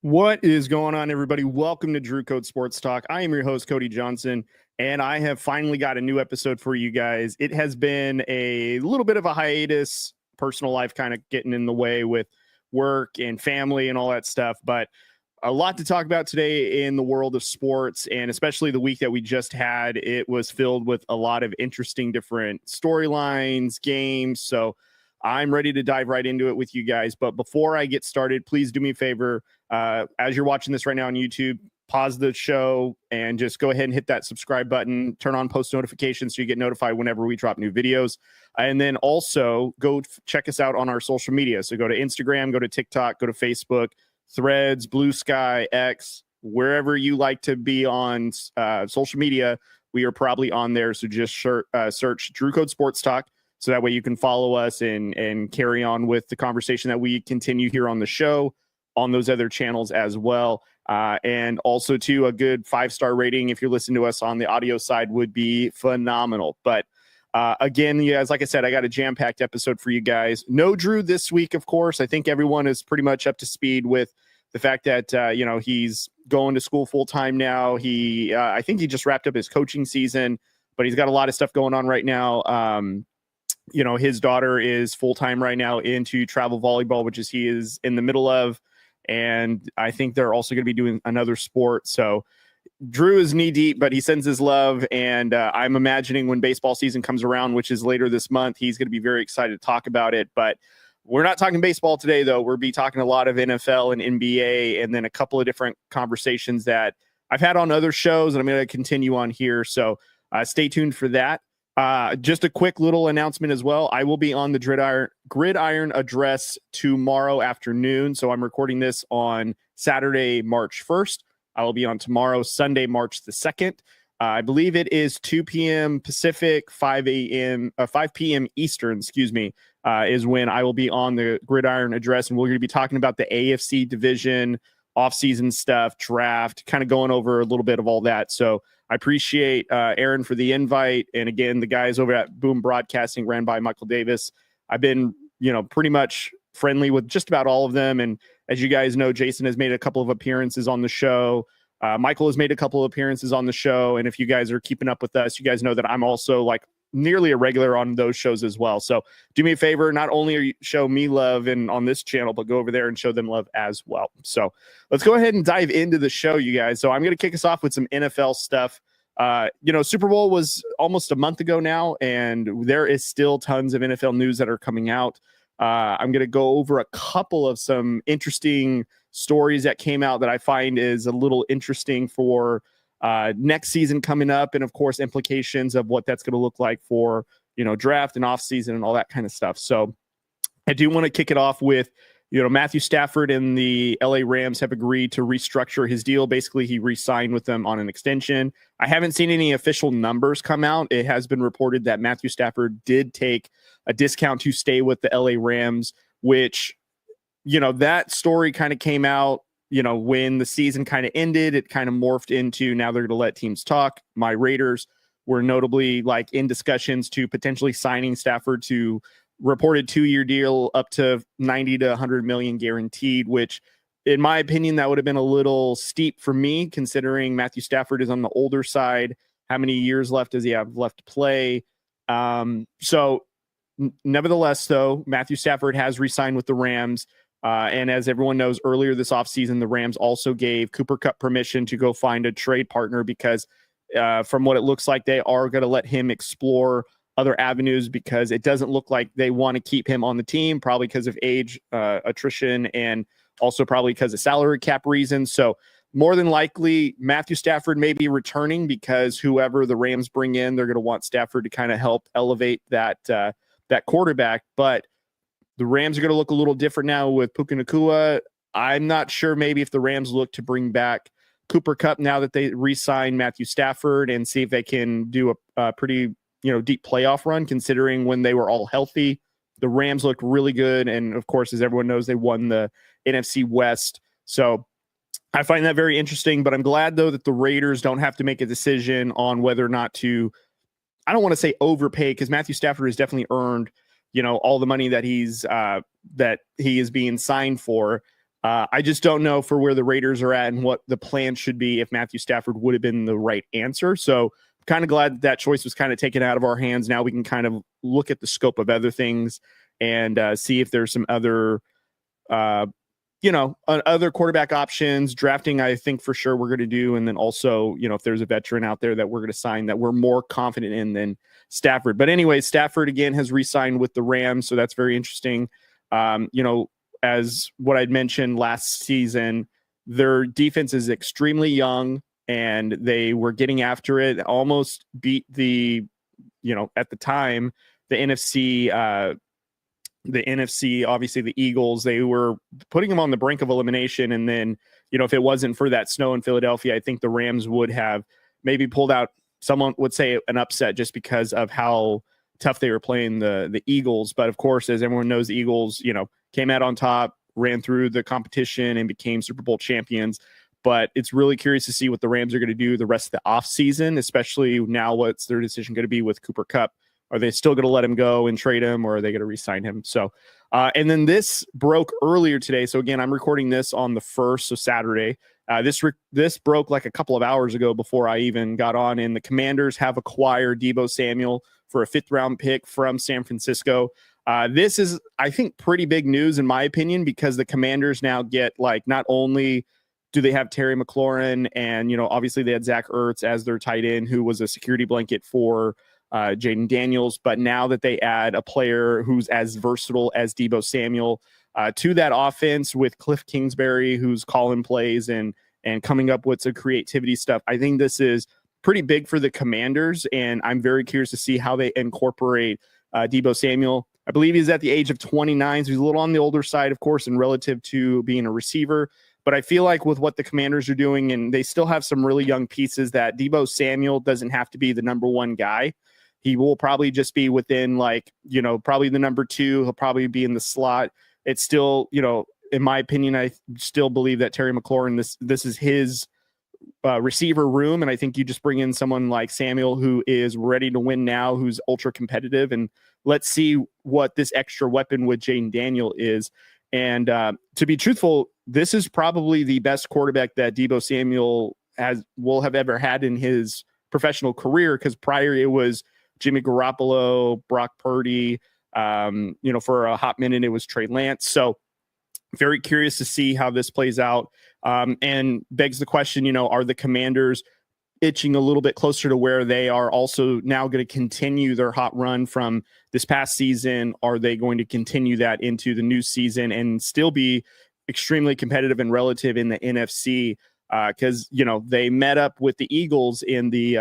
What is going on, everybody? Welcome to Drew Code Sports Talk. I am your host, Cody Johnson, and I have finally got a new episode for you guys. It has been a little bit of a hiatus, personal life kind of getting in the way with work and family and all that stuff, but a lot to talk about today in the world of sports, and especially the week that we just had. It was filled with a lot of interesting different storylines, games, so I'm ready to dive right into it with you guys. But before I get started, please do me a favor. As you're watching this right now on YouTube, pause the show and just go ahead and hit that subscribe button, turn on post notifications so you get notified whenever we drop new videos. And then also go check us out on our social media. So go to Instagram, go to TikTok, go to Facebook, Threads, Blue Sky, X, wherever you like to be on social media. We are probably on there. So just search Drew Code Sports Talk. So that way you can follow us and carry on with the conversation that we continue here on the show on those other channels as well. And also, too, a good 5-star rating if you're listening to us on the audio side would be phenomenal. But again, you guys, like I said, I got a jam-packed episode for you guys. No Drew this week, of course. I think everyone is pretty much up to speed with the fact that, he's going to school full-time now. I think he just wrapped up his coaching season, but he's got a lot of stuff going on right now. His daughter is full-time right now into travel volleyball, which he is in the middle of. And I think they're also going to be doing another sport. So Drew is knee deep, but he sends his love. And I'm imagining when baseball season comes around, which is later this month, he's going to be very excited to talk about it. But we're not talking baseball today, though. We'll be talking a lot of NFL and NBA, and then a couple of different conversations that I've had on other shows, and I'm going to continue on here. So stay tuned for that. Just a quick little announcement as well. I will be on the Gridiron Address tomorrow afternoon. So I'm recording this on Saturday, March 1st. I will be on tomorrow, Sunday, March the 2nd. I believe it is 2 p.m. Pacific, 5 p.m. Eastern, is when I will be on the Gridiron Address. And we're going to be talking about the AFC division, off-season stuff, draft, kind of going over a little bit of all that. So I appreciate Aaron for the invite. And again, the guys over at Boom Broadcasting, ran by Michael Davis. I've been, pretty much friendly with just about all of them. And as you guys know, Jason has made a couple of appearances on the show. Michael has made a couple of appearances on the show. And if you guys are keeping up with us, you guys know that I'm also nearly a regular on those shows as well. So do me a favor, not only show me love on this channel, but go over there and show them love as well. So let's go ahead and dive into the show, you guys. So I'm going to kick us off with some NFL stuff. Super Bowl was almost a month ago now, and there is still tons of NFL news that are coming out. I'm going to go over a couple of some interesting stories that came out that I find is a little interesting for next season coming up, and of course implications of what that's going to look like for draft and off season and all that kind of stuff. So I do want to kick it off with Matthew Stafford and the LA Rams have agreed to restructure his deal. Basically, he re-signed with them on an extension. I haven't seen any official numbers come out. It has been reported that Matthew Stafford did take a discount to stay with the LA Rams, which that story kind of came out when the season kind of ended. It kind of morphed into now they're going to let teams talk. My Raiders were notably in discussions to potentially signing Stafford to reported 2-year deal up to 90 to 100 million guaranteed, which in my opinion, that would have been a little steep for me considering Matthew Stafford is on the older side. How many years left does he have left to play? Nevertheless, though, Matthew Stafford has re-signed with the Rams. And as everyone knows, earlier this offseason, the Rams also gave Cooper Kupp permission to go find a trade partner because from what it looks like, they are going to let him explore other avenues because it doesn't look like they want to keep him on the team, probably because of age, attrition, and also probably because of salary cap reasons. So more than likely, Matthew Stafford may be returning because whoever the Rams bring in, they're going to want Stafford to kind of help elevate that quarterback. But the Rams are going to look a little different now with Puka Nacua. I'm not sure maybe if the Rams look to bring back Cooper Kupp now that they re-sign Matthew Stafford and see if they can do a pretty deep playoff run, considering when they were all healthy. The Rams looked really good. And of course, as everyone knows, they won the NFC West. So I find that very interesting, but I'm glad though that the Raiders don't have to make a decision on whether or not to, I don't want to say overpay, because Matthew Stafford has definitely earned, all the money that he is being signed for. I just don't know for where the Raiders are at and what the plan should be if Matthew Stafford would have been the right answer. So I'm kind of glad that choice was kind of taken out of our hands. Now we can kind of look at the scope of other things and see if there's some other, other quarterback options. Drafting, I think for sure we're going to do. And then also, if there's a veteran out there that we're going to sign that we're more confident in than Stafford. But anyway, Stafford again has re-signed with the Rams. So that's very interesting. As what I'd mentioned last season, their defense is extremely young and they were getting after it, almost beat at the time, the NFC, obviously the Eagles. They were putting them on the brink of elimination. And then, if it wasn't for that snow in Philadelphia, I think the Rams would have maybe pulled out, someone would say, an upset just because of how tough they were playing the Eagles. But of course, as everyone knows, the Eagles, came out on top, ran through the competition and became Super Bowl champions. But it's really curious to see what the Rams are going to do the rest of the offseason, especially now what's their decision going to be with Cooper Kupp. Are they still going to let him go and trade him, or are they going to re-sign him? So, and then this broke earlier today. So again, I'm recording this on the 1st, so Saturday. This broke like a couple of hours ago before I even got on, and the Commanders have acquired Deebo Samuel for a 5th-round pick from San Francisco. This is, I think, pretty big news in my opinion, because the Commanders now get, like, not only do they have Terry McLaurin and, obviously they had Zach Ertz as their tight end, who was a security blanket for Jaden Daniels, but now that they add a player who's as versatile as Deebo Samuel to that offense with Cliff Kingsbury, who's calling plays and coming up with some creativity stuff, I think this is pretty big for the Commanders, and I'm very curious to see how they incorporate Deebo Samuel. I believe he's at the age of 29, so he's a little on the older side, of course, in relative to being a receiver. But I feel like with what the Commanders are doing, and they still have some really young pieces, that Deebo Samuel doesn't have to be the number one guy. He will probably just be within, probably the number 2. He'll probably be in the slot. It's still, in my opinion, I still believe that Terry McLaurin, this is his receiver room. And I think you just bring in someone like Samuel, who is ready to win now, who's ultra competitive. And let's see what this extra weapon with Jaden Daniel is. And to be truthful, this is probably the best quarterback that Deebo Samuel will have ever had in his professional career, because prior it was Jimmy Garoppolo, Brock Purdy, for a hot minute it was Trey Lance. So very curious to see how this plays out, and begs the question, are the Commanders itching a little bit closer to where they are also now going to continue their hot run from this past season? Are they going to continue that into the new season and still be extremely competitive and relative in the NFC? Because they met up with the Eagles in the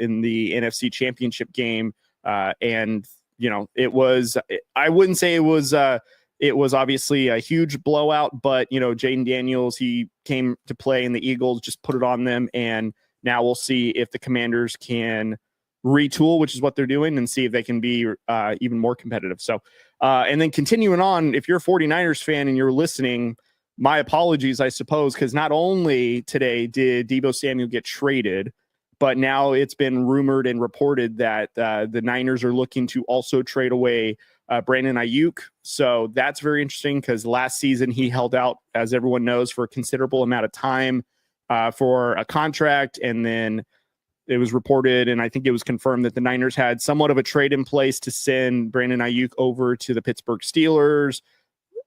NFC Championship game, and it was, I wouldn't say it was obviously a huge blowout, but Jaden Daniels, he came to play, and the Eagles just put it on them. And now we'll see if the Commanders can retool, which is what they're doing, and see if they can be even more competitive. So, and then continuing on, if you're a 49ers fan and you're listening, my apologies, I suppose, because not only today did Deebo Samuel get traded, but now it's been rumored and reported that the Niners are looking to also trade away Brandon Aiyuk. So that's very interesting, because last season he held out, as everyone knows, for a considerable amount of time for a contract. And then it was reported, and I think it was confirmed, that the Niners had somewhat of a trade in place to send Brandon Aiyuk over to the Pittsburgh Steelers.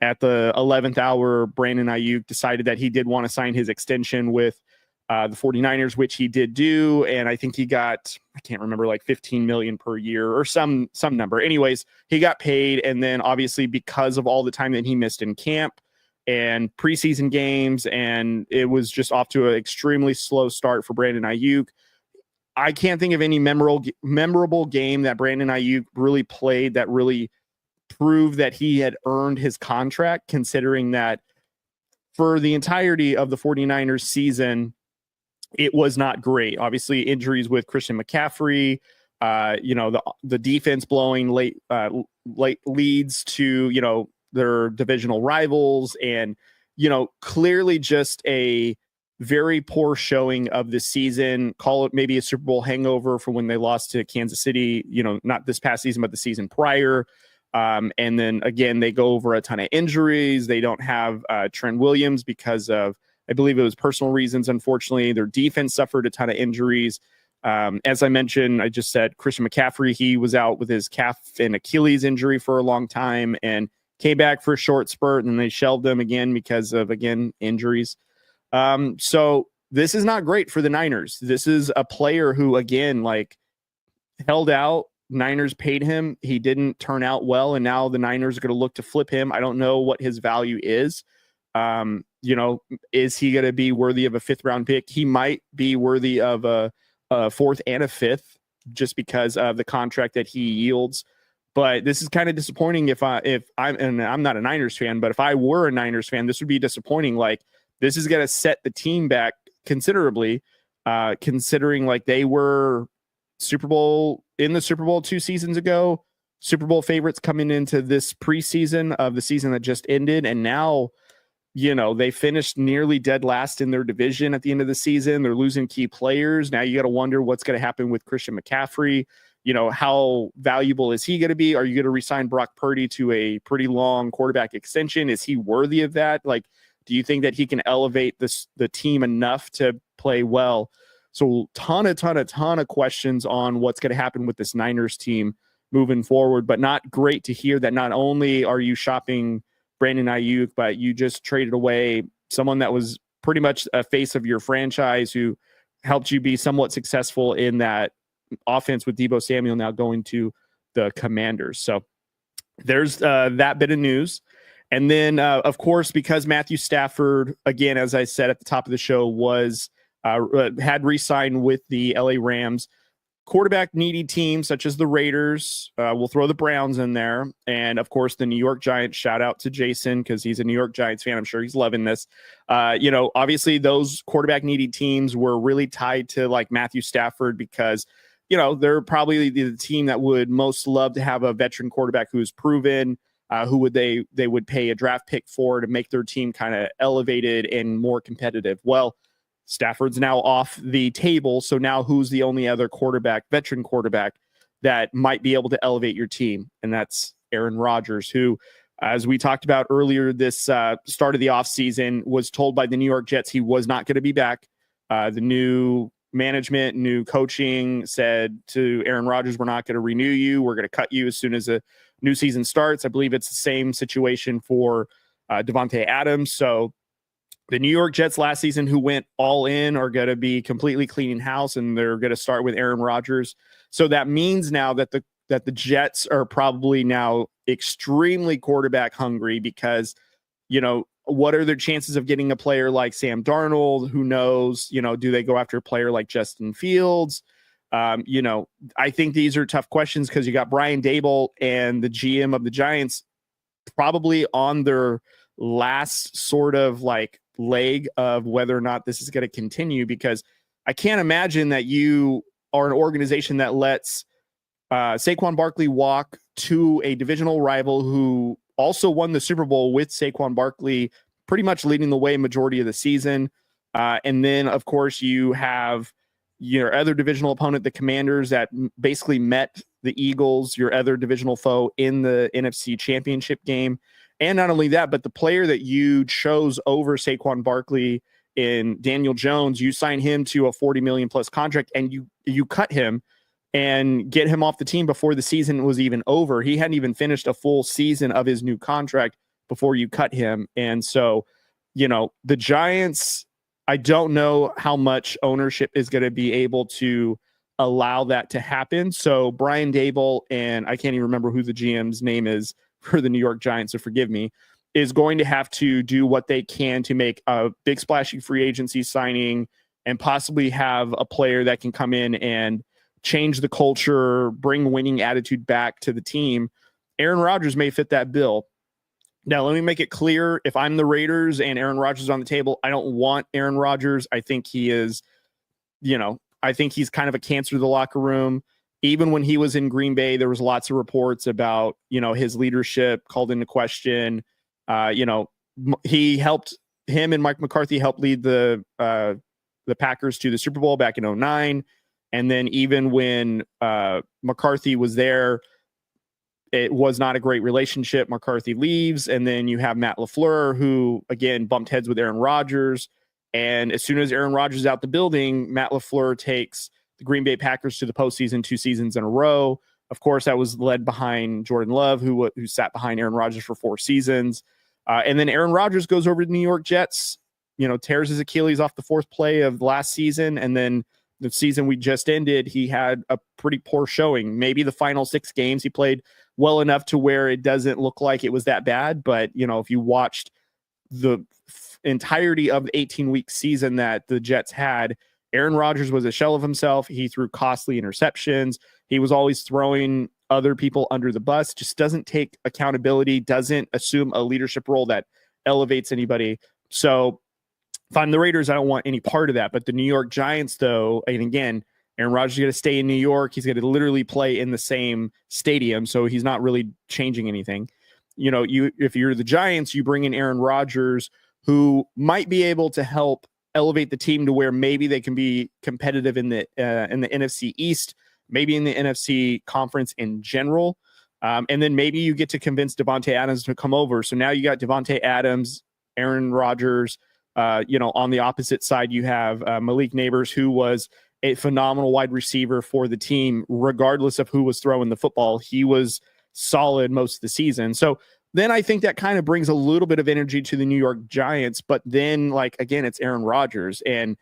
At the 11th hour, Brandon Aiyuk decided that he did want to sign his extension with the 49ers, which he did do. And I think he got, I can't remember, like $15 million per year or some number. Anyways, he got paid. And then obviously, because of all the time that he missed in camp and preseason games, and it was just off to an extremely slow start for Brandon Aiyuk. I can't think of any memorable game that Brandon Aiyuk really played that really prove that he had earned his contract, considering that for the entirety of the 49ers season, it was not great. Obviously, injuries with Christian McCaffrey, The defense blowing late leads to, their divisional rivals, and, clearly just a very poor showing of the season. Call it maybe a Super Bowl hangover for when they lost to Kansas City, not this past season, but the season prior. And then again, they go over a ton of injuries. They don't have Trent Williams because of, I believe it was personal reasons. Unfortunately, their defense suffered a ton of injuries. As I mentioned, I just said Christian McCaffrey, he was out with his calf and Achilles injury for a long time and came back for a short spurt, and they shelved him again because of, again, injuries. So this is not great for the Niners. This is a player who, again, held out. Niners paid him. He didn't turn out well, and now the Niners are going to look to flip him. I don't know what his value is. Is he going to be worthy of a 5th round pick? He might be worthy of a 4th and a 5th just because of the contract that he yields. But this is kind of disappointing and I'm not a Niners fan, but if I were a Niners fan, this would be disappointing. This is going to set the team back considerably, considering they were in the Super Bowl 2 seasons ago, Super Bowl favorites coming into this preseason of the season that just ended. And now, they finished nearly dead last in their division at the end of the season. They're losing key players. Now you got to wonder what's going to happen with Christian McCaffrey. How valuable is he going to be? Are you going to resign Brock Purdy to a pretty long quarterback extension? Is he worthy of that? Do you think that he can elevate the team enough to play well? So ton of questions on what's going to happen with this Niners team moving forward, but not great to hear that not only are you shopping Brandon Aiyuk, but you just traded away someone that was pretty much a face of your franchise who helped you be somewhat successful in that offense with Deebo Samuel now going to the Commanders. So there's that bit of news. And then, of course, because Matthew Stafford, again, as I said at the top of the show, had re-signed with the LA Rams, quarterback needy teams such as the Raiders, we'll throw the Browns in there, and of course the New York Giants. Shout out to Jason because he's a New York Giants fan. I'm sure he's loving this. Obviously those quarterback needy teams were really tied to Matthew Stafford because they're probably the team that would most love to have a veteran quarterback who's proven, who would they would pay a draft pick for to make their team kind of elevated and more competitive. Well, Stafford's now off the table, so now who's the only other veteran quarterback that might be able to elevate your team? And that's Aaron Rodgers, who, as we talked about earlier, this start of the offseason was told by the New York Jets he was not going to be back. The new management, new coaching said to Aaron Rodgers, we're not going to renew you. We're going to cut you as soon as the new season starts. I believe it's the same situation for Devontae Adams. So the New York Jets last season, who went all in, are going to be completely cleaning house, and they're going to start with Aaron Rodgers. So that means now that the Jets are probably now extremely quarterback hungry because, what are their chances of getting a player like Sam Darnold? Who knows? Do they go after a player like Justin Fields? I think these are tough questions because you got Brian Daboll and the GM of the Giants probably on their last sort of leg of whether or not this is going to continue, because I can't imagine that you are an organization that lets Saquon Barkley walk to a divisional rival who also won the Super Bowl with Saquon Barkley pretty much leading the way majority of the season. And then, of course, you have your other divisional opponent, the Commanders, that basically met the Eagles, your other divisional foe, in the NFC Championship game. And not only that, but the player that you chose over Saquon Barkley in Daniel Jones, you sign him to a $40 million plus contract, and you cut him and get him off the team before the season was even over. He hadn't even finished a full season of his new contract before you cut him. And so, the Giants, I don't know how much ownership is going to be able to allow that to happen. So Brian Daboll, and I can't even remember who the GM's name is for the New York Giants, so forgive me, is going to have to do what they can to make a big splashy free agency signing and possibly have a player that can come in and change the culture, bring winning attitude back to the team. Aaron Rodgers may fit that bill. Now, let me make it clear. If I'm the Raiders and Aaron Rodgers is on the table, I don't want Aaron Rodgers. I think he is, I think he's kind of a cancer to the locker room. even when he was in Green Bay, there was lots of reports about, his leadership called into question. He helped him and Mike McCarthy helped lead the Packers to the Super Bowl back in 2009. And then even when McCarthy was there, it was not a great relationship. McCarthy leaves, and then you have Matt LaFleur, who, again, bumped heads with Aaron Rodgers. And as soon as Aaron Rodgers is out the building, Matt LaFleur takes the Green Bay Packers to the postseason 2 seasons in a row. Of course, that was led behind Jordan Love, who sat behind Aaron Rodgers for 4 seasons. And then Aaron Rodgers goes over to the New York Jets, tears his Achilles off the 4th play of last season. And then the season we just ended, he had a pretty poor showing. Maybe the final 6 games he played well enough to where it doesn't look like it was that bad. But, if you watched the entirety of the 18-week season that the Jets had, Aaron Rodgers was a shell of himself. He threw costly interceptions. He was always throwing other people under the bus, just doesn't take accountability, doesn't assume a leadership role that elevates anybody. So if I'm the Raiders, I don't want any part of that. But the New York Giants, though, and again, Aaron Rodgers is going to stay in New York. He's going to literally play in the same stadium, so he's not really changing anything. If you're the Giants, you bring in Aaron Rodgers, who might be able to help elevate the team to where maybe they can be competitive in the NFC East, maybe in the NFC conference in general. And then maybe you get to convince Devontae Adams to come over. So now you got Devontae Adams, Aaron Rodgers. On the opposite side, you have Malik Neighbors, who was a phenomenal wide receiver for the team, regardless of who was throwing the football. He was solid most of the season. So then I think that kind of brings a little bit of energy to the New York Giants. But then, again, it's Aaron Rodgers, and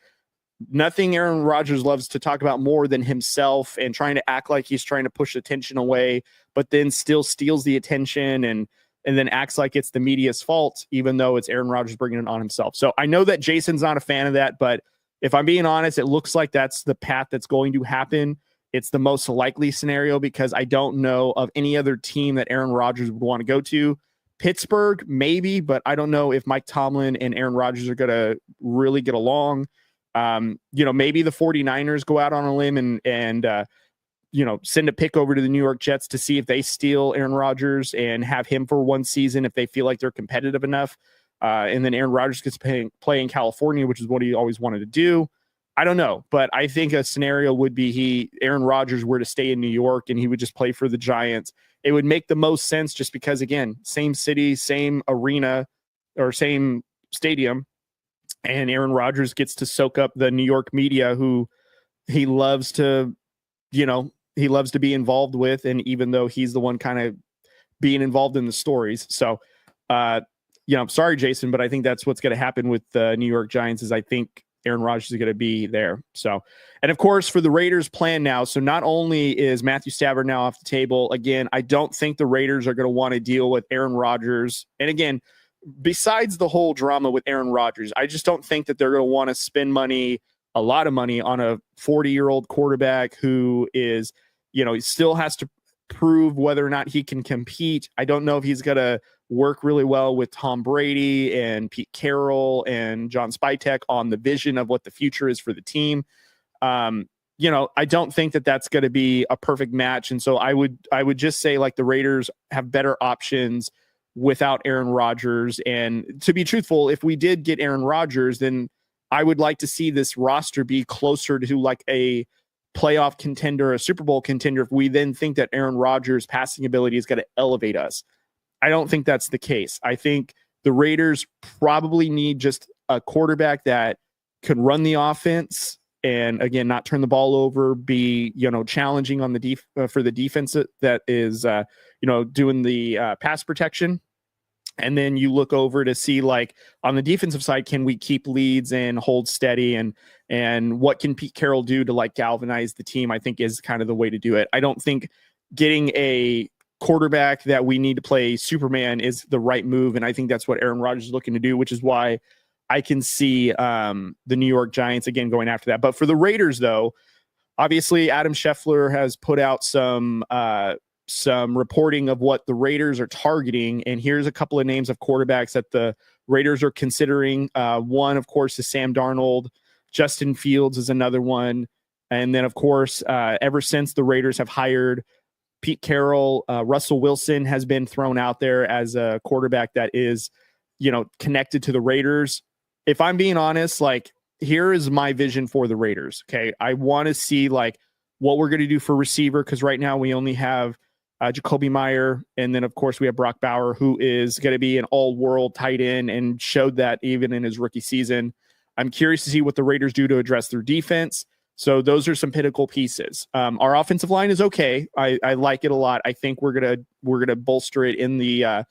nothing Aaron Rodgers loves to talk about more than himself and trying to act like he's trying to push attention away, but then still steals the attention and then acts like it's the media's fault, even though it's Aaron Rodgers bringing it on himself. So I know that Jason's not a fan of that, but if I'm being honest, it looks like that's the path that's going to happen. It's the most likely scenario because I don't know of any other team that Aaron Rodgers would want to go to. Pittsburgh, maybe, but I don't know if Mike Tomlin and Aaron Rodgers are going to really get along. Maybe the 49ers go out on a limb and send a pick over to the New York Jets to see if they steal Aaron Rodgers and have him for 1 season if they feel like they're competitive enough. And then Aaron Rodgers gets to play in California, which is what he always wanted to do. I don't know, but I think a scenario would be Aaron Rodgers were to stay in New York and he would just play for the Giants. It would make the most sense just because, again, same city, same arena, or same stadium, and Aaron Rodgers gets to soak up the New York media who he loves to be involved with. And even though he's the one kind of being involved in the stories. So, I'm sorry, Jason, but I think that's what's going to happen with the New York Giants is I think Aaron Rodgers is going to be there. So, and of course, for the Raiders plan now, so not only is Matthew Stafford now off the table, again, I don't think the Raiders are going to want to deal with Aaron Rodgers. And again, besides the whole drama with Aaron Rodgers, I just don't think that they're going to want to spend a lot of money on a 40-year-old quarterback who is, he still has to prove whether or not he can compete. I don't know if he's going to work really well with Tom Brady and Pete Carroll and John Spytek on the vision of what the future is for the team. I don't think that that's going to be a perfect match. And so I would just say the Raiders have better options without Aaron Rodgers. And to be truthful, if we did get Aaron Rodgers, then I would like to see this roster be closer to a playoff contender, a Super Bowl contender, if we then think that Aaron Rodgers' passing ability is going to elevate us. I don't think that's the case. I think the Raiders probably need just a quarterback that could run the offense and, again, not turn the ball over, be, challenging on the for the defense that is, doing the pass protection. And then you look over to see, on the defensive side, can we keep leads and hold steady? And what can Pete Carroll do to galvanize the team, I think is kind of the way to do it. I don't think getting a quarterback that we need to play Superman is the right move. And I think that's what Aaron Rodgers is looking to do, which is why I can see the New York Giants, again, going after that. But for the Raiders, though, obviously Adam Scheffler has put out some reporting of what the Raiders are targeting. And here's a couple of names of quarterbacks that the Raiders are considering. One, of course, is Sam Darnold. Justin Fields is another one. And then, of course, ever since the Raiders have hired Pete Carroll, Russell Wilson has been thrown out there as a quarterback that is, connected to the Raiders. If I'm being honest, like, here is my vision for the Raiders. Okay. I want to see like what we're going to do for receiver. Cause right now we only have Jacoby Meyer. And then of course we have Brock Bauer, who is going to be an all world tight end and showed that even in his rookie season. I'm curious to see what the Raiders do to address their defense. So those are some pinnacle pieces. Our offensive line is okay. I like it a lot. I think we're gonna bolster it in the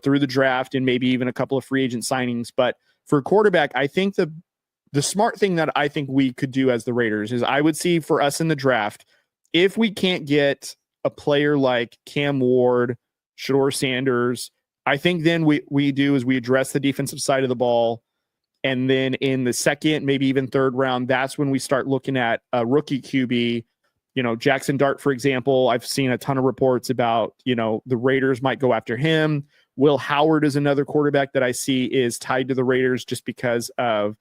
through the draft and maybe even a couple of free agent signings. But for quarterback, I think the smart thing that I think we could do as the Raiders is I would see for us in the draft, if we can't get a player like Cam Ward, Shedeur Sanders, I think then we do is we address the defensive side of the ball. And then in the second, maybe even third round, that's when we start looking at a rookie QB. Jackson Dart, for example, I've seen a ton of reports about, the Raiders might go after him. Will Howard is another quarterback that I see is tied to the Raiders just because of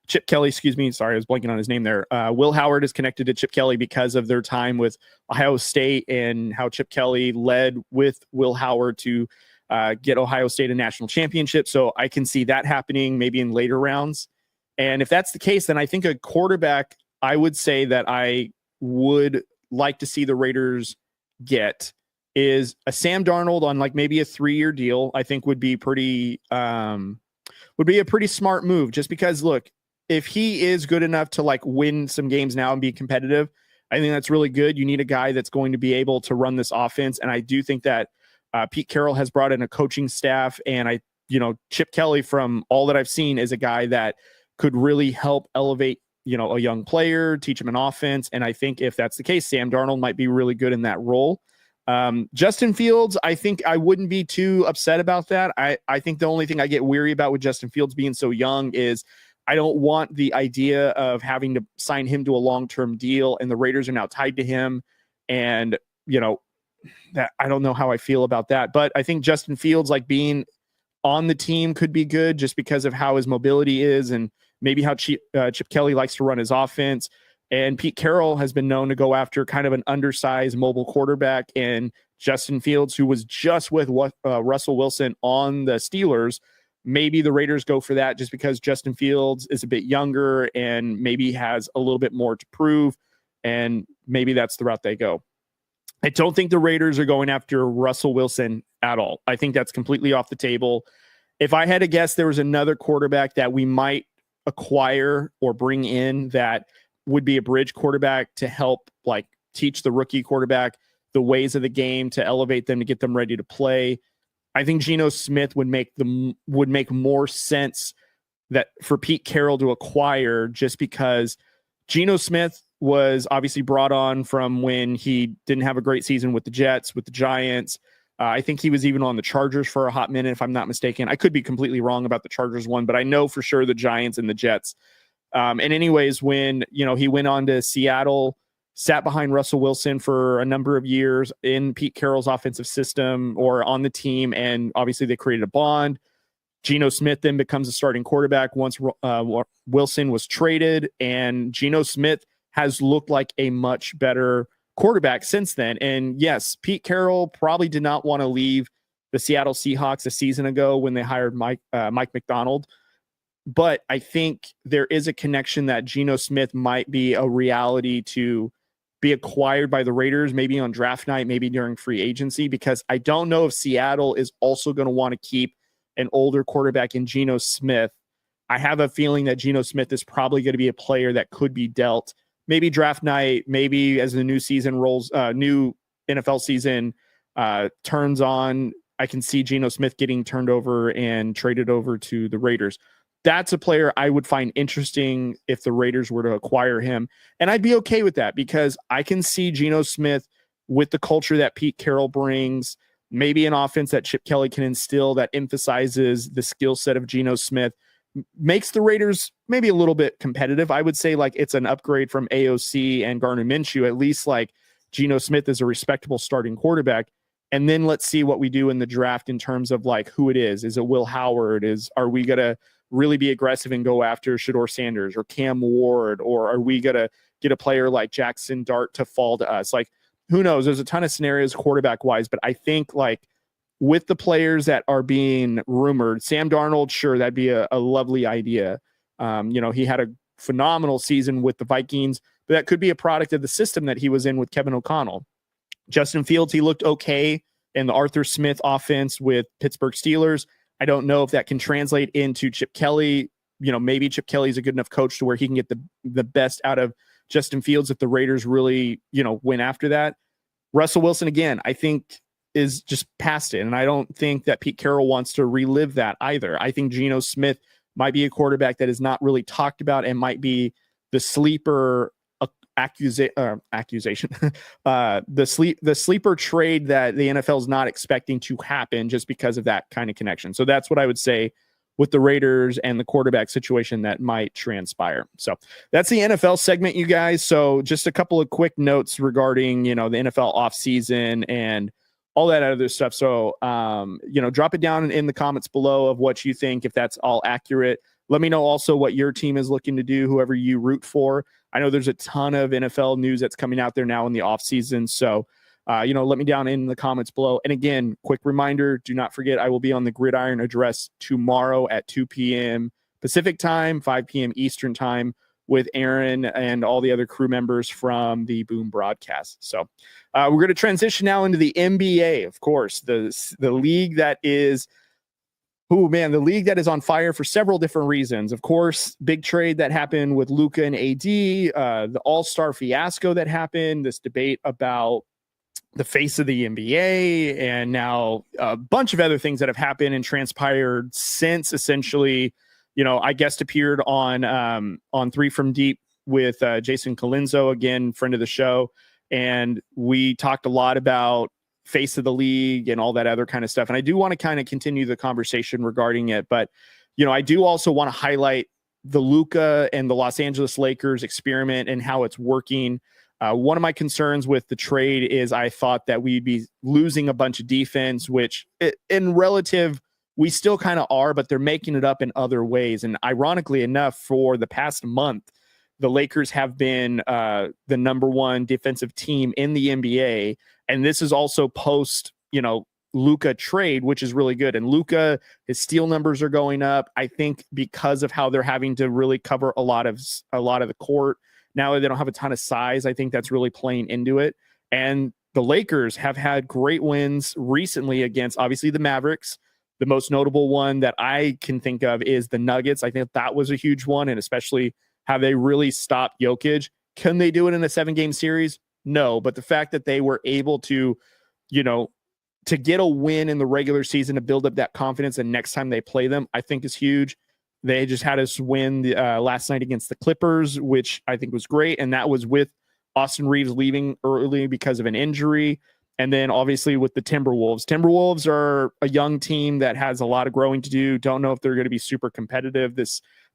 Chip Kelly, excuse me. Sorry, I was blanking on his name there. Will Howard is connected to Chip Kelly because of their time with Ohio State and how Chip Kelly led with Will Howard to get Ohio State a national championship. So I can see that happening maybe in later rounds. And if that's the case, then I think a quarterback, I would say that I would like to see the Raiders get is a Sam Darnold on like maybe a 3-year deal. I think would be a pretty smart move, just because look, if he is good enough to like win some games now and be competitive, I think that's really good. You need a guy that's going to be able to run this offense. And I do think that Pete Carroll has brought in a coaching staff, and Chip Kelly, from all that I've seen, is a guy that could really help elevate, a young player, teach him an offense. And I think if that's the case, Sam Darnold might be really good in that role. Justin Fields, I think I wouldn't be too upset about that. I think the only thing I get weary about with Justin Fields being so young is I don't want the idea of having to sign him to a long-term deal, and the Raiders are now tied to him. And, that I don't know how I feel about that, but I think Justin Fields, like, being on the team could be good just because of how his mobility is and maybe how Chip Kelly likes to run his offense. And Pete Carroll has been known to go after kind of an undersized mobile quarterback, and Justin Fields, who was just with Russell Wilson on the Steelers. Maybe the Raiders go for that just because Justin Fields is a bit younger and maybe has a little bit more to prove, and maybe that's the route they go. I don't think the Raiders are going after Russell Wilson at all. I think that's completely off the table. If I had to guess, there was another quarterback that we might acquire or bring in that would be a bridge quarterback to help like teach the rookie quarterback the ways of the game, to elevate them, to get them ready to play. I think Geno Smith would make more sense that for Pete Carroll to acquire, just because Geno Smith was obviously brought on from when he didn't have a great season with the Jets, with the Giants. I think he was even on the Chargers for a hot minute, if I'm not mistaken. I could be completely wrong about the Chargers one, but I know for sure the Giants and the Jets. And anyways, when he went on to Seattle, sat behind Russell Wilson for a number of years in Pete Carroll's offensive system or on the team, and obviously they created a bond. Geno Smith then becomes a starting quarterback once Wilson was traded, and Geno Smith has looked like a much better quarterback since then. And yes, Pete Carroll probably did not want to leave the Seattle Seahawks a season ago when they hired Mike McDonald. But I think there is a connection that Geno Smith might be a reality to be acquired by the Raiders, maybe on draft night, maybe during free agency, because I don't know if Seattle is also going to want to keep an older quarterback in Geno Smith. I have a feeling that Geno Smith is probably going to be a player that could be dealt maybe draft night, maybe as the new season rolls, new NFL season turns on. I can see Geno Smith getting turned over and traded over to the Raiders. That's a player I would find interesting if the Raiders were to acquire him. And I'd be okay with that because I can see Geno Smith with the culture that Pete Carroll brings, maybe an offense that Chip Kelly can instill that emphasizes the skill set of Geno Smith, makes the Raiders maybe a little bit competitive. I would say like it's an upgrade from AOC and Gardner Minshew. At least like Geno Smith is a respectable starting quarterback. And then let's see what we do in the draft in terms of like who it is. Is it Will Howard? Are we going to really be aggressive and go after Shedeur Sanders or Cam Ward, or are we going to get a player like Jackson Dart to fall to us? Like, who knows? There's a ton of scenarios quarterback wise, but I think like with the players that are being rumored, Sam Darnold, sure, that'd be a lovely idea. He had a phenomenal season with the Vikings, but that could be a product of the system that he was in with Kevin O'Connell. Justin Fields, he looked okay in the Arthur Smith offense with Pittsburgh Steelers. I don't know if that can translate into Chip Kelly. Maybe Chip Kelly's a good enough coach to where he can get the best out of Justin Fields if the Raiders really, win after that. Russell Wilson, again, I think is just past it. And I don't think that Pete Carroll wants to relive that either. I think Geno Smith might be a quarterback that is not really talked about and might be the sleeper accusation, the sleeper trade that the NFL is not expecting to happen just because of that kind of connection. So that's what I would say with the Raiders and the quarterback situation that might transpire. So that's the NFL segment, you guys. So just a couple of quick notes regarding, the NFL offseason and all that other stuff. So, drop it down in the comments below of what you think, if that's all accurate. Let me know also what your team is looking to do, whoever you root for. I know there's a ton of NFL news that's coming out there now in the offseason. So, let me down in the comments below. And again, quick reminder, do not forget, I will be on the Gridiron Address tomorrow at 2 p.m. Pacific time, 5 p.m. Eastern time with Aaron and all the other crew members from the Boom broadcast. So we're going to transition now into the NBA, of course, the league that is, the league that is on fire for several different reasons. Of course, big trade that happened with Luka and AD, the all-star fiasco that happened, this debate about the face of the NBA, and now a bunch of other things that have happened and transpired since essentially, I guest appeared on 3 from Deep with Jason Colenso, again, friend of the show. And we talked a lot about face of the league and all that other kind of stuff. And I do want to kind of continue the conversation regarding it. But, I do also want to highlight the Luka and the Los Angeles Lakers experiment and how it's working. One of my concerns with the trade is I thought that we'd be losing a bunch of defense, which in relative, we still kind of are, but they're making it up in other ways. And ironically enough, for the past month, the Lakers have been the number one defensive team in the NBA. And this is also post, Luka trade, which is really good. And Luka, his steal numbers are going up, I think, because of how they're having to really cover a lot of the court. Now they don't have a ton of size. I think that's really playing into it. And the Lakers have had great wins recently against, obviously, the Mavericks. The most notable one that I can think of is the Nuggets. I think that was a huge one, and especially how they really stopped Jokic. Can they do it in a 7-game series? No, but the fact that they were able to, to get a win in the regular season to build up that confidence, and next time they play them, I think is huge. They just had us win last night against the Clippers, which I think was great, and that was with Austin Reeves leaving early because of an injury. And then obviously with the Timberwolves. Timberwolves are a young team that has a lot of growing to do. Don't know if they're going to be super competitive the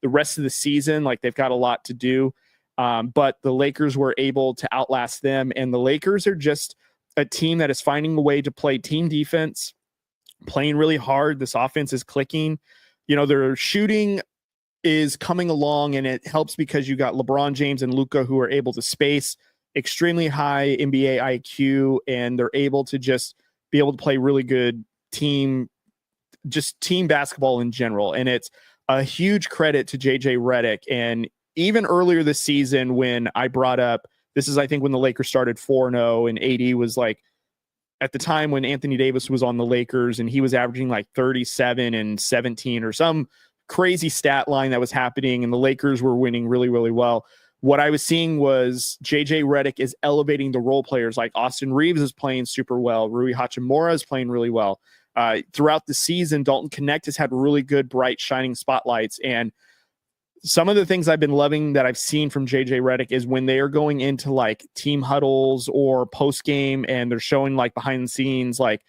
rest of the season. Like, they've got a lot to do. But the Lakers were able to outlast them. And the Lakers are just a team that is finding a way to play team defense, playing really hard. This offense is clicking. Their shooting is coming along, and it helps because you got LeBron James and Luka who are able to space extremely high NBA IQ, and they're able to just be able to play really good team basketball in general. And it's a huge credit to JJ Redick. And even earlier this season, when I brought up, this is, I think, when the Lakers started 4-0 and AD was like, at the time when Anthony Davis was on the Lakers, and he was averaging like 37 and 17 or some crazy stat line that was happening, and the Lakers were winning really, really well. What I was seeing was JJ Redick is elevating the role players. Like Austin Reeves is playing super well. Rui Hachimura is playing really well. Throughout the season, Dalton Connect has had really good, bright, shining spotlights. And some of the things I've been loving that I've seen from JJ Redick is when they are going into like team huddles or post game, and they're showing like behind the scenes, like,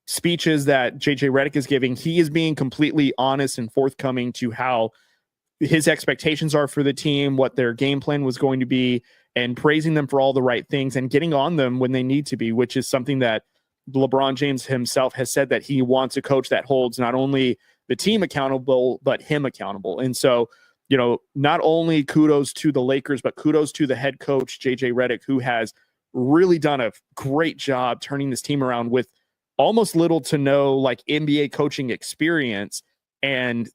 speeches that JJ Redick is giving. He is being completely honest and forthcoming to how his expectations are for the team, what their game plan was going to be, and praising them for all the right things and getting on them when they need to be, which is something that LeBron James himself has said that he wants a coach that holds not only the team accountable, but him accountable. And so, not only kudos to the Lakers, but kudos to the head coach, JJ Redick, who has really done a great job turning this team around with almost little to no like NBA coaching experience, and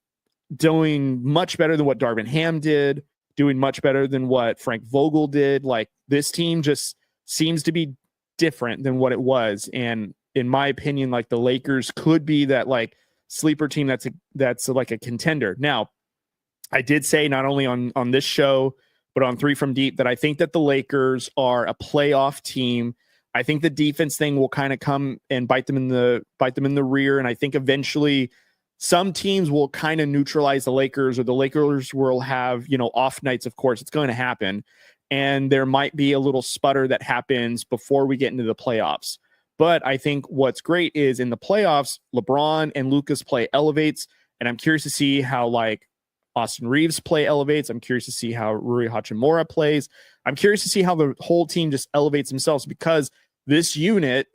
doing much better than what Darvin Ham did, doing much better than what Frank Vogel did. Like, this team just seems to be different than what it was. And in my opinion, like, the Lakers could be that like sleeper team that's like a contender. Now, I did say not only on this show, but on Three from Deep, that I think that the Lakers are a playoff team. I think the defense thing will kind of come and bite them in the rear. And I think eventually some teams will kind of neutralize the Lakers, or the Lakers will have, off nights. Of course, it's going to happen. And there might be a little sputter that happens before we get into the playoffs. But I think what's great is in the playoffs, LeBron and Luka's play elevates. And I'm curious to see how like Austin Reeves' play elevates. I'm curious to see how Rui Hachimura plays. I'm curious to see how the whole team just elevates themselves, because this unit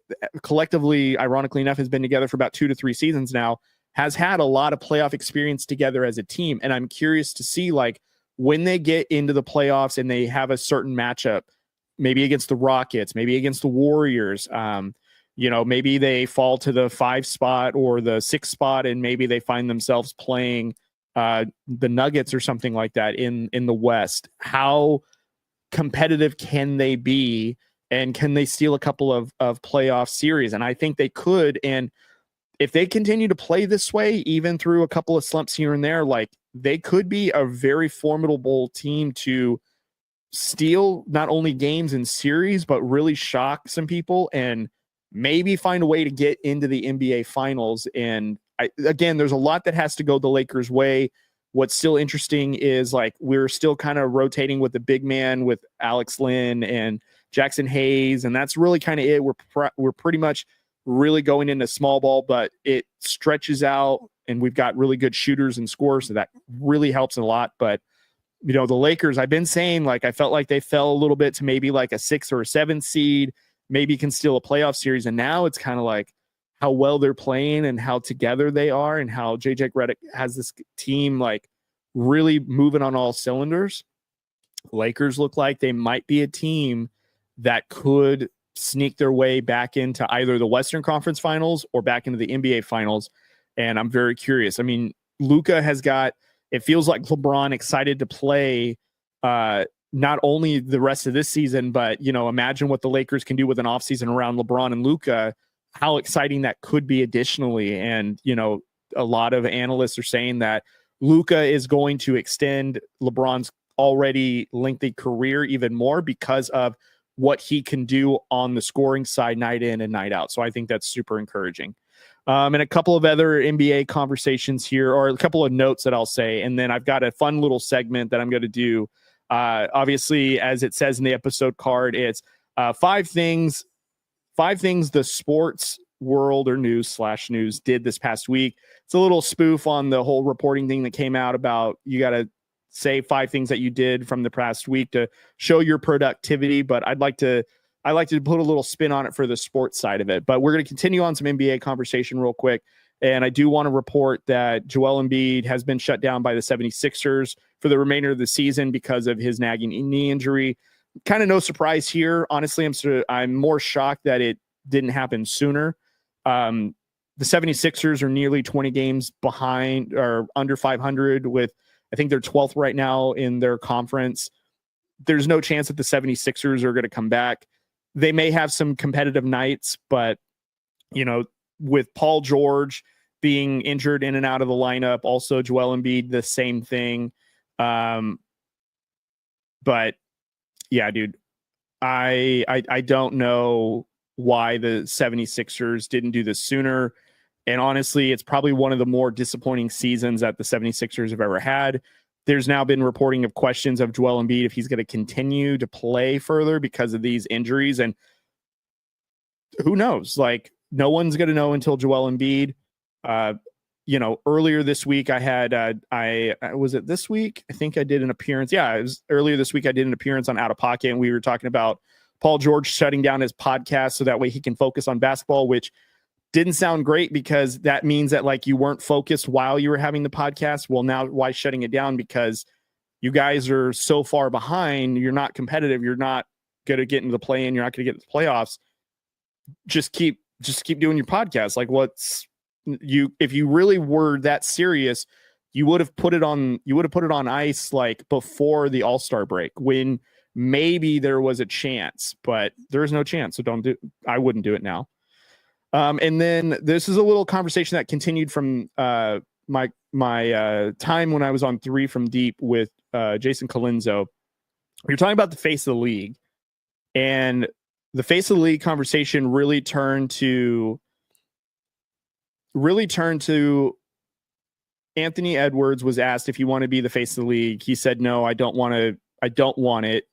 collectively, ironically enough, has been together for about 2 to 3 seasons now, has had a lot of playoff experience together as a team. And I'm curious to see, like, when they get into the playoffs and they have a certain matchup, maybe against the Rockets, maybe against the Warriors, maybe they fall to the 5 spot or the 6 spot, and maybe they find themselves playing the Nuggets or something like that in the West. How competitive can they be, and can they steal a couple of playoff series? And I think they could. And if they continue to play this way, even through a couple of slumps here and there, like, they could be a very formidable team to steal not only games and series, but really shock some people and maybe find a way to get into the NBA Finals. And again, there's a lot that has to go the Lakers' way. What's still interesting is, like, we're still kind of rotating with the big man with Alex Lynn and Jackson Hayes, and that's really kind of it. We're pretty much really going into small ball, but it stretches out, and we've got really good shooters and scorers, so that really helps a lot. But the Lakers, I've been saying, like, I felt like they fell a little bit to maybe like a 6 or a 7 seed, maybe can steal a playoff series, and now it's kind of like how well they're playing and how together they are, and how JJ Redick has this team like really moving on all cylinders. Lakers look like they might be a team that could sneak their way back into either the Western Conference Finals or back into the NBA Finals. And I'm very curious. I mean, Luka has got, it feels like LeBron excited to play not only the rest of this season, but, imagine what the Lakers can do with an offseason around LeBron and Luka, how exciting that could be additionally. And, a lot of analysts are saying that Luka is going to extend LeBron's already lengthy career even more because of what he can do on the scoring side night in and night out. So I think that's super encouraging. And a couple of other NBA conversations here, or a couple of notes that I'll say, and then I've got a fun little segment that I'm going to do. Obviously, as it says in the episode card, it's 5 things the sports world or news did this past week. It's a little spoof on the whole reporting thing that came out about you got to say 5 things that you did from the past week to show your productivity. But I like to put a little spin on it for the sports side of it. But we're going to continue on some NBA conversation real quick. And I do want to report that Joel Embiid has been shut down by the 76ers for the remainder of the season because of his nagging knee injury. Kind of no surprise here. Honestly, I'm more shocked that it didn't happen sooner. The 76ers are nearly 20 games behind or under 500 with, I think they're 12th right now in their conference. There's no chance that the 76ers are going to come back. They may have some competitive nights, but, with Paul George being injured in and out of the lineup, also Joel Embiid, the same thing. But yeah, dude, I don't know why the 76ers didn't do this sooner. And honestly, it's probably one of the more disappointing seasons that the 76ers have ever had. There's now been reporting of questions of Joel Embiid if he's going to continue to play further because of these injuries. And who knows? Like, no one's going to know until Joel Embiid. Earlier this week I had, was it this week? I think I did an appearance. Yeah, it was earlier this week. I did an appearance on Out of Pocket, and we were talking about Paul George shutting down his podcast so that way he can focus on basketball, which didn't sound great because that means that like you weren't focused while you were having the podcast. Well, now why shutting it down? Because you guys are so far behind. You're not competitive. You're not going to get into the play-in. You're not going to get into the playoffs. Just keep doing your podcast. Like if you really were that serious, you would have put it on ice like before the All-Star break when maybe there was a chance, but there's no chance. So I wouldn't do it now. And then this is a little conversation that continued from my time when I was on 3 from Deep with Jason Colenso. You're talking about the face of the league, and the face of the league conversation really turned to Anthony Edwards was asked if he wanted to be the face of the league. He said, no, I don't want it.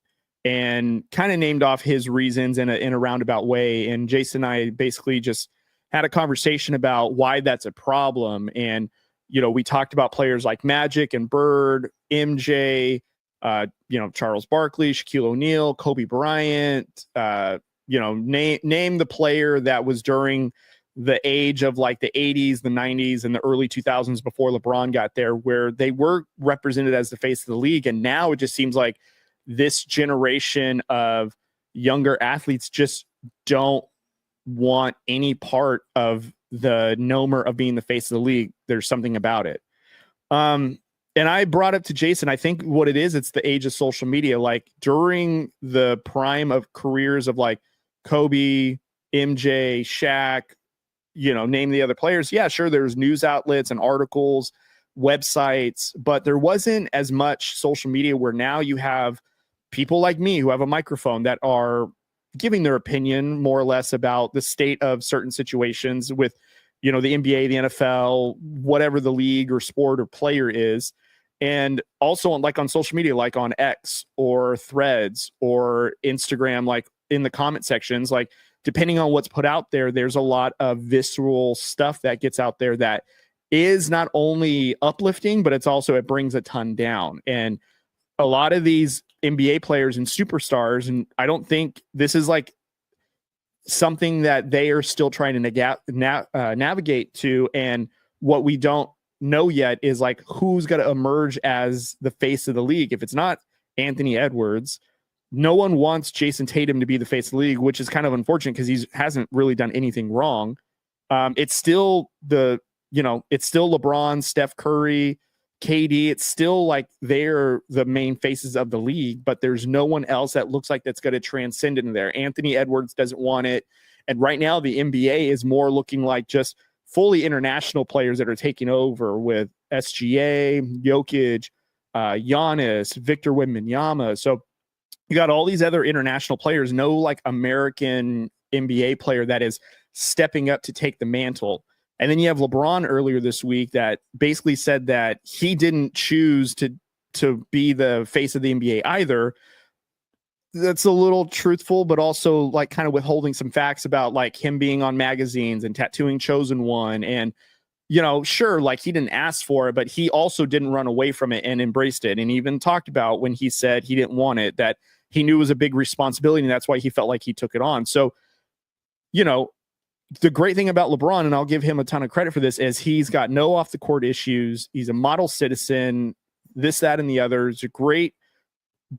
And kind of named off his reasons in a roundabout way. And Jason and I basically just had a conversation about why that's a problem. And, we talked about players like Magic and Bird, MJ, Charles Barkley, Shaquille O'Neal, Kobe Bryant, name the player that was during the age of like the 80s, the 90s, and the early 2000s before LeBron got there, where they were represented as the face of the league. And now it just seems like this generation of younger athletes just don't want any part of the nomer of being the face of the league. There's something about it. And I brought up to Jason, I think what it is, it's the age of social media. Like during the prime of careers of like Kobe, MJ, Shaq, name the other players. Yeah, sure. There's news outlets and articles, websites, but there wasn't as much social media where now you have people like me who have a microphone that are giving their opinion more or less about the state of certain situations with, the NBA, the NFL, whatever the league or sport or player is. And also on social media, like on X or Threads or Instagram, like in the comment sections, like depending on what's put out there, there's a lot of visceral stuff that gets out there that is not only uplifting, but it brings a ton down. And a lot of these NBA players and superstars, and I don't think this is like something that they are still trying to navigate to. And what we don't know yet is like who's going to emerge as the face of the league. If it's not Anthony Edwards, no one wants Jason Tatum to be the face of the league, which is kind of unfortunate because he hasn't really done anything wrong. It's still it's still LeBron, Steph Curry, KD. It's still like they're the main faces of the league, but there's no one else that looks like that's going to transcend into there. Anthony Edwards doesn't want it. And right now the NBA is more looking like just fully international players that are taking over with SGA, Jokic, Giannis, Victor Wembanyama. So you got all these other international players, no like American NBA player that is stepping up to take the mantle. And then you have LeBron earlier this week that basically said that he didn't choose to be the face of the NBA either. That's a little truthful, but also like kind of withholding some facts about like him being on magazines and tattooing Chosen One. And, sure, like he didn't ask for it, but he also didn't run away from it and embraced it. And even talked about when he said he didn't want it, that he knew it was a big responsibility. And that's why he felt like he took it on. So, the great thing about LeBron, and I'll give him a ton of credit for this, is he's got no off the court issues. He's a model citizen, this, that, and the other. He's a great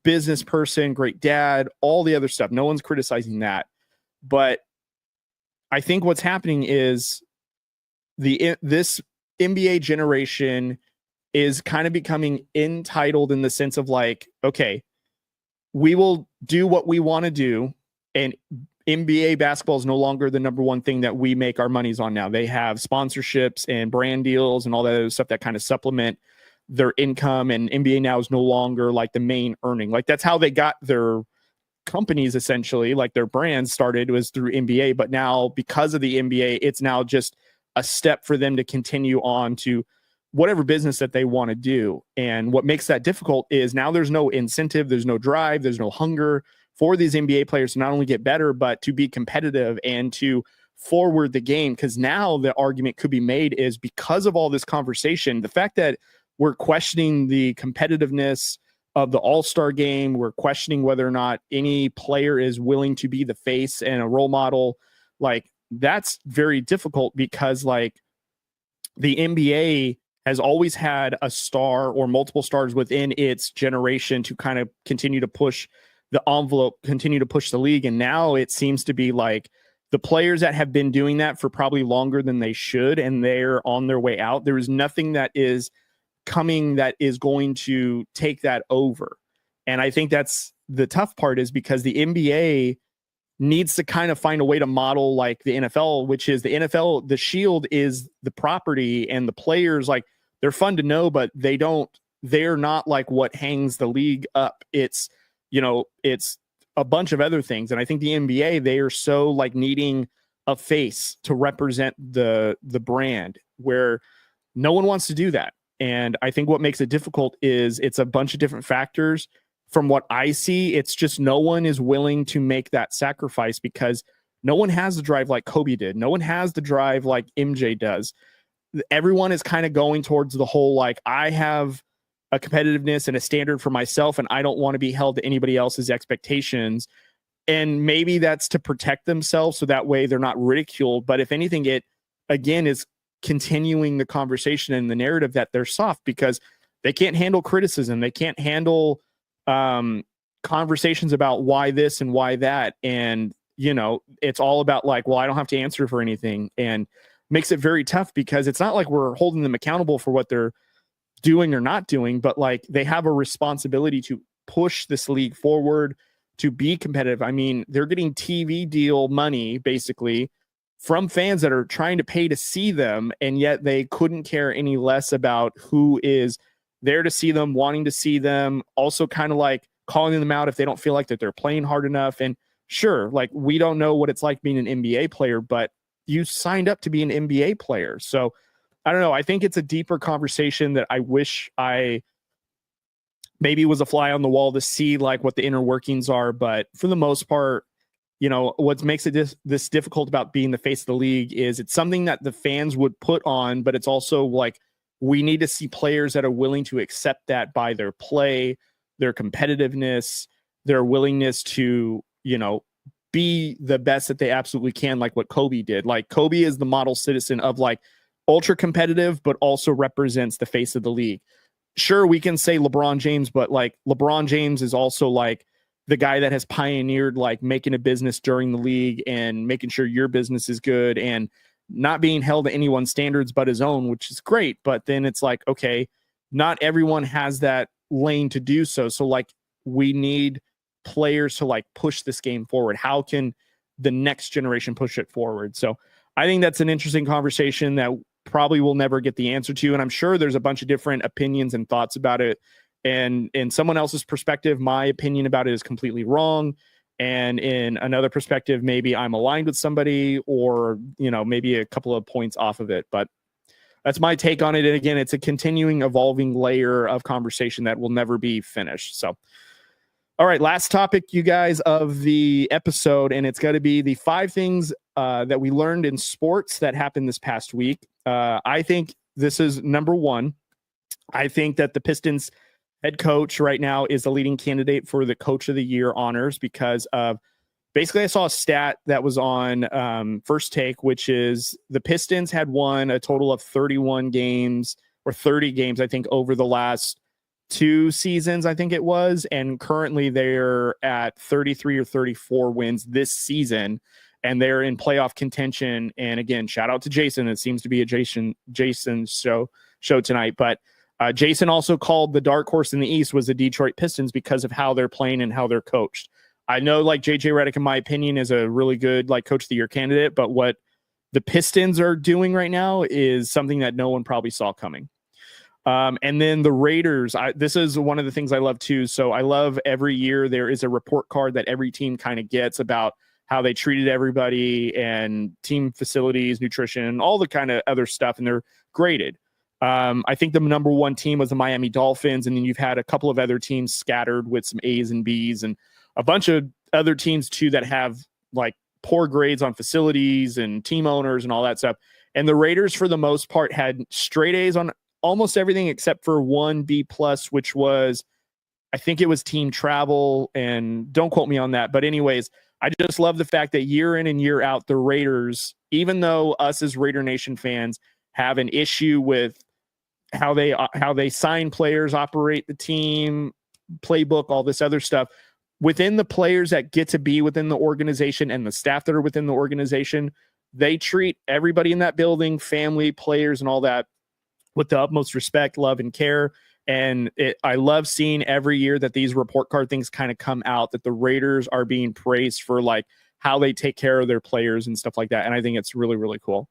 business person, great dad, all the other stuff. No one's criticizing that. But I think what's happening is this NBA generation is kind of becoming entitled in the sense of like, okay, we will do what we want to do, and NBA basketball is no longer the number one thing that we make our monies on now. They have sponsorships and brand deals and all that other stuff that kind of supplement their income. And NBA now is no longer like the main earning. Like that's how they got their companies essentially, like their brands started was through NBA. But now because of the NBA, it's now just a step for them to continue on to whatever business that they want to do. And what makes that difficult is now there's no incentive, there's no drive, there's no hunger for these NBA players to not only get better, but to be competitive and to forward the game. Because now the argument could be made is because of all this conversation, the fact that we're questioning the competitiveness of the All-Star game, we're questioning whether or not any player is willing to be the face and a role model. Like that's very difficult because like the NBA has always had a star or multiple stars within its generation to kind of continue to push the envelope, continue to push the league. And now it seems to be like the players that have been doing that for probably longer than they should, and they're on their way out. There is nothing that is coming that is going to take that over. And I think that's the tough part, is because the NBA needs to kind of find a way to model like the NFL, which is the NFL, the shield is the property, and the players, like, they're fun to know, but they're not like what hangs the league up. It's, it's a bunch of other things. And I think the NBA, they are so like needing a face to represent the brand, where no one wants to do that. And I think what makes it difficult is it's a bunch of different factors. From what I see, it's just no one is willing to make that sacrifice, because no one has the drive like Kobe did. No one has the drive like MJ does. Everyone is kind of going towards the whole, like, I have a competitiveness and a standard for myself, and I don't want to be held to anybody else's expectations. And maybe that's to protect themselves, so that way they're not ridiculed. But if anything, it again is continuing the conversation and the narrative that they're soft because they can't handle criticism. They can't handle conversations about why this and why that. And, it's all about like, well, I don't have to answer for anything, and makes it very tough because it's not like we're holding them accountable for what they're doing or not doing, but like they have a responsibility to push this league forward, to be competitive. I mean, they're getting TV deal money basically from fans that are trying to pay to see them, and yet they couldn't care any less about who is there to see them, wanting to see them, also kind of like calling them out if they don't feel like that they're playing hard enough. And sure, like, we don't know what it's like being an NBA player, but you signed up to be an NBA player. So I don't know. I think it's a deeper conversation that I wish I maybe was a fly on the wall to see like what the inner workings are. But for the most part, what makes it this difficult about being the face of the league is it's something that the fans would put on, but it's also like, we need to see players that are willing to accept that by their play, their competitiveness, their willingness to, be the best that they absolutely can, like what Kobe did. Like, Kobe is the model citizen of like ultra competitive, but also represents the face of the league. Sure, we can say LeBron James, but like LeBron James is also like the guy that has pioneered like making a business during the league and making sure your business is good and not being held to anyone's standards but his own, which is great. But then it's like, okay, not everyone has that lane to do so. So like, we need players to like push this game forward. How can the next generation push it forward? So I think that's an interesting conversation that probably will never get the answer to. And I'm sure there's a bunch of different opinions and thoughts about it. And in someone else's perspective, my opinion about it is completely wrong. And in another perspective, maybe I'm aligned with somebody, or, maybe a couple of points off of it. But that's my take on it. And again, it's a continuing, evolving layer of conversation that will never be finished. So, all right, last topic, you guys, of the episode, and it's got to be the 5 things that we learned in sports that happened this past week. I think this is number 1. I think that the Pistons head coach right now is the leading candidate for the Coach of the Year honors because of, basically, I saw a stat that was on First Take, which is the Pistons had won a total of 31 games or 30 games, I think, over the last 2 seasons, I think it was. And currently they're at 33 or 34 wins this season, and they're in playoff contention. And again, shout out to Jason. It seems to be a Jason show tonight. But Jason also called the dark horse in the East was the Detroit Pistons because of how they're playing and how they're coached. I know like JJ Redick, in my opinion, is a really good like Coach of the Year candidate, but what the Pistons are doing right now is something that no one probably saw coming. And then the Raiders, this is one of the things I love too. So I love every year there is a report card that every team kind of gets about how they treated everybody and team facilities, nutrition, all the kind of other stuff. And they're graded. I think the number 1 team was the Miami Dolphins. And then you've had a couple of other teams scattered with some A's and B's, and a bunch of other teams too that have like poor grades on facilities and team owners and all that stuff. And the Raiders, for the most part, had straight A's on almost everything except for 1 B+, which was, I think it was team travel, and don't quote me on that. But anyways, I just love the fact that year in and year out, the Raiders, even though us as Raider Nation fans have an issue with how they sign players, operate the team, playbook, all this other stuff, within the players that get to be within the organization and the staff that are within the organization, they treat everybody in that building, family, players, and all that with the utmost respect, love, and care. And I love seeing every year that these report card things kind of come out, that the Raiders are being praised for like how they take care of their players and stuff like that. And I think it's really, really cool.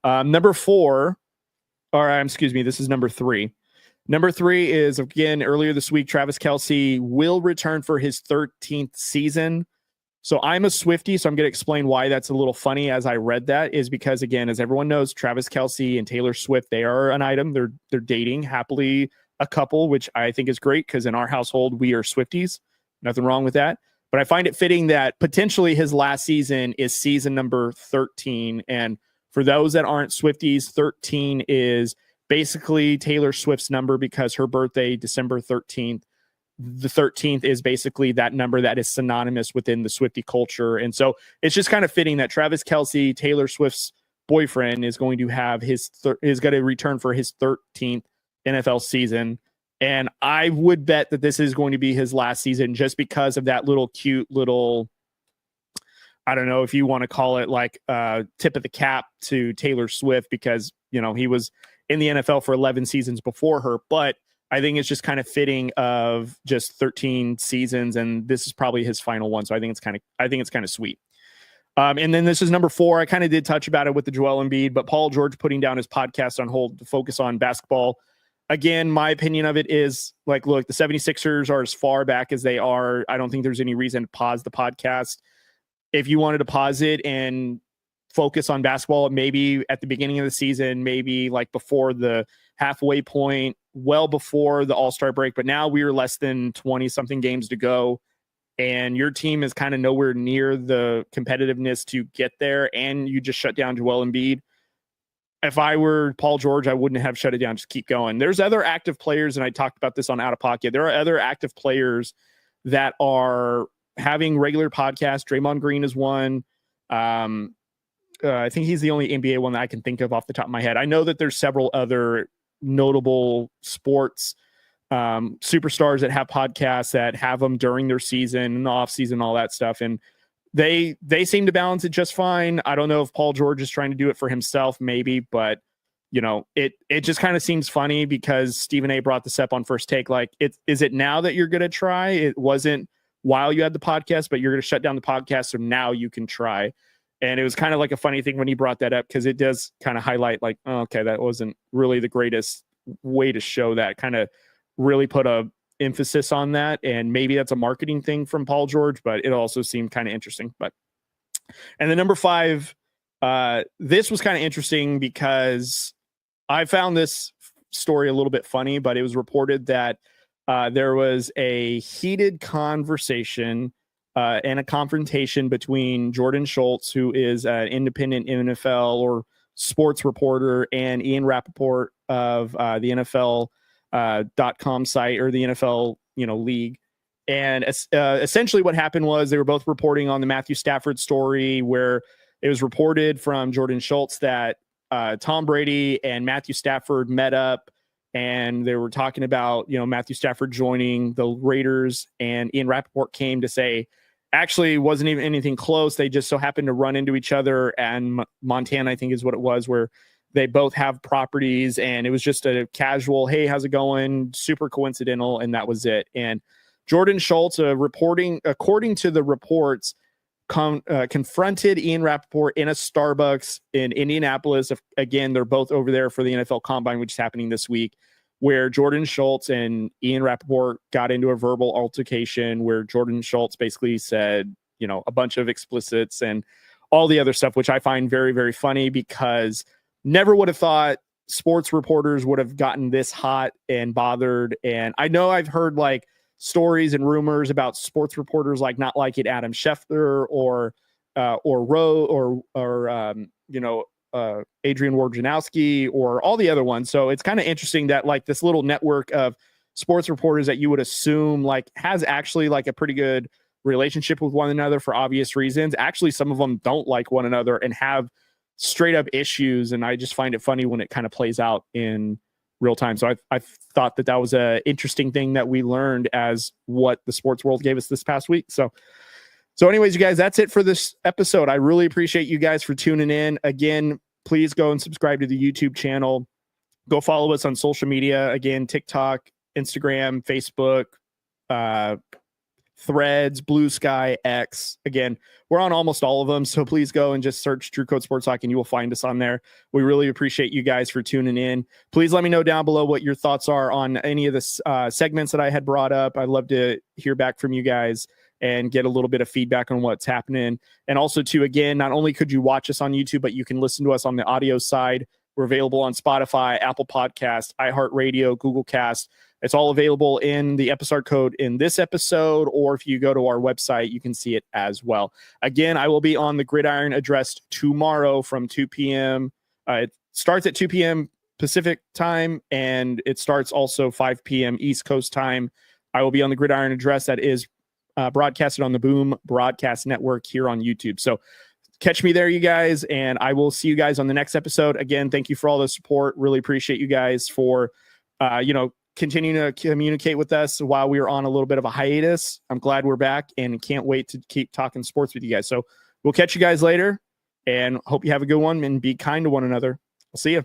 Number 4, this is number 3. Number 3 is, again, earlier this week, Travis Kelce will return for his 13th season. So I'm a Swiftie, so I'm going to explain why that's a little funny as I read that, is because, again, as everyone knows, Travis Kelce and Taylor Swift, they are an item. They're dating happily, a couple, which I think is great because in our household, we are Swifties. Nothing wrong with that. But I find it fitting that potentially his last season is season number 13. And for those that aren't Swifties, 13 is basically Taylor Swift's number because her birthday, December 13th. The 13th is basically that number that is synonymous within the Swiftie culture. And so it's just kind of fitting that Travis Kelce, Taylor Swift's boyfriend, is going to have is going to return for his 13th NFL season. And I would bet that this is going to be his last season just because of that little cute little, I don't know if you want to call it like tip of the cap to Taylor Swift, because, you know, he was in the NFL for 11 seasons before her, but I think it's just kind of fitting of just 13 seasons. And this is probably his final one. So I think it's kind of sweet. And then this is number 4. I kind of did touch about it with the Joel Embiid, but Paul George putting down his podcast on hold to focus on basketball. Again, my opinion of it is like, look, the 76ers are as far back as they are. I don't think there's any reason to pause the podcast. If you wanted to pause it and focus on basketball, maybe at the beginning of the season, maybe like before the halfway point, well before the All-Star break. But now we are less than 20 something games to go, and your team is kind of nowhere near the competitiveness to get there. And you just shut down Joel Embiid. If I were Paul George, I wouldn't have shut it down. Just keep going. There's other active players, and I talked about this on Out of Pocket. There are other active players that are having regular podcasts. Draymond Green is one. I think he's the only NBA one that I can think of off the top of my head. I know that there's several other notable sports superstars that have podcasts that have them during their season and the off season, all that stuff. And they seem to balance it just fine. I don't know if Paul George is trying to do it for himself, maybe, but you know, it just kind of seems funny because Stephen A brought this up on First Take. Like, is it now that you're going to try? It wasn't while you had the podcast, but you're going to shut down the podcast. So now you can try. And it was kind of like a funny thing when he brought that up, because it does kind of highlight like, oh, okay, that wasn't really the greatest way to show that, kind of really put a emphasis on that. And maybe that's a marketing thing from Paul George, but it also seemed kind of interesting. But, and then number 5, this was kind of interesting because I found this story a little bit funny, but it was reported that there was a heated conversation and a confrontation between Jordan Schultz, who is an independent NFL or sports reporter, and Ian Rappaport of the NFL.com site, or the NFL, league. And essentially what happened was they were both reporting on the Matthew Stafford story, where it was reported from Jordan Schultz that Tom Brady and Matthew Stafford met up, and they were talking about, Matthew Stafford joining the Raiders, and Ian Rappaport came to say, actually, it wasn't even anything close. They just so happened to run into each other, and Montana, I think is what it was, where they both have properties, and it was just a casual, hey, how's it going? Super coincidental, and that was it. And Jordan Schultz, reporting, according to the reports, confronted Ian Rappaport in a Starbucks in Indianapolis. Again, they're both over there for the NFL Combine, which is happening this week, where Jordan Schultz and Ian Rappaport got into a verbal altercation where Jordan Schultz basically said, a bunch of explicits and all the other stuff, which I find very, very funny, because never would have thought sports reporters would have gotten this hot and bothered. And I know I've heard like stories and rumors about sports reporters like not liking Adam Schefter or Adrian Wojnarowski or all the other ones. So it's kind of interesting that like this little network of sports reporters that you would assume like has actually like a pretty good relationship with one another for obvious reasons. Actually, some of them don't like one another and have straight up issues. And I just find it funny when it kind of plays out in real time. So I thought that was an interesting thing that we learned as what the sports world gave us this past week. So anyways, you guys, that's it for this episode. I really appreciate you guys for tuning in. Again, please go and subscribe to the YouTube channel. Go follow us on social media. Again, TikTok, Instagram, Facebook, Threads, Blue Sky, X. Again, we're on almost all of them. So please go and just search Drew Code Sports Talk and you will find us on there. We really appreciate you guys for tuning in. Please let me know down below what your thoughts are on any of the segments that I had brought up. I'd love to hear back from you guys and get a little bit of feedback on what's happening. And also too, again, not only could you watch us on YouTube, but you can listen to us on the audio side. We're available on Spotify, Apple Podcast, iHeartRadio, Google Cast. It's all available in the episode code in this episode, or if you go to our website, you can see it as well. Again, I will be on the Gridiron Address tomorrow from 2 p.m. It starts at 2 p.m. Pacific time, and it starts also 5 p.m. East Coast time. I will be on the Gridiron Address that is broadcasted on the Boom Broadcast Network here on YouTube. So catch me there, you guys, and I will see you guys on the next episode. Again, thank you for all the support. Really appreciate you guys for, continuing to communicate with us while we were on a little bit of a hiatus. I'm glad we're back and can't wait to keep talking sports with you guys. So we'll catch you guys later and hope you have a good one and be kind to one another. I'll see you.